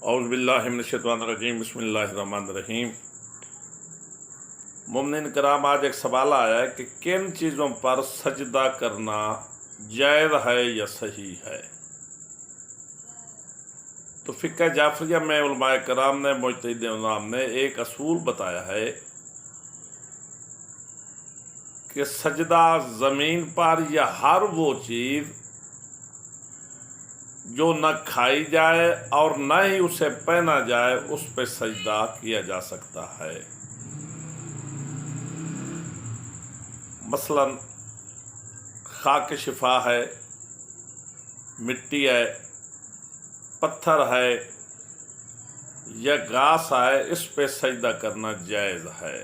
औज़ु बिल्लाहि मिनश्शैतानिर्रजीम बिस्मिल्लाहिर्रहमानिर्रहीम। मोमिनीन कराम, आज एक सवाल आया है कि किन चीज़ों पर सजदा करना जायज़ है या सही है। तो फ़िक़्ह जाफ़रिया में उलमाए कराम ने, मुज्तहिद इमाम ने एक असूल बताया है कि सजदा ज़मीन पर या हर वो चीज़ जो न खाई जाए और न ही उसे पहना जाए उस पर सजदा किया जा सकता है। मसलन खाक शिफा है, मिट्टी है, पत्थर है या घास है, इस पे सजदा करना जायज़ है।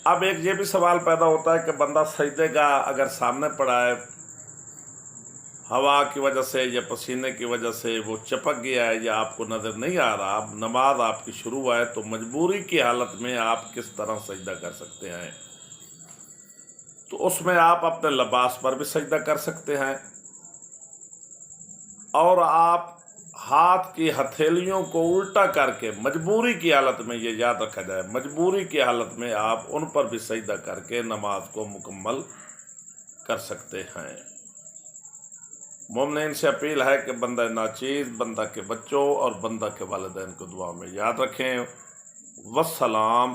अब एक ये भी सवाल पैदा होता है कि बंदा सजदे का अगर सामने पड़ा है, हवा की वजह से या पसीने की वजह से वो चपक गया है या आपको नज़र नहीं आ रहा, अब नमाज आपकी शुरू है, तो मजबूरी की हालत में आप किस तरह सजदा कर सकते हैं। तो उसमें आप अपने लिबास पर भी सजदा कर सकते हैं और आप हाथ की हथेलियों को उल्टा करके, मजबूरी की हालत में, ये याद रखा जाए, मजबूरी की हालत में आप उन पर भी सजदा करके नमाज को मुकम्मल कर सकते हैं। मोमिनीन से अपील है कि बंदा नाचीज़, बंदा के बच्चों और बंदा के वालिदैन को दुआ में याद रखें। वस्सलाम।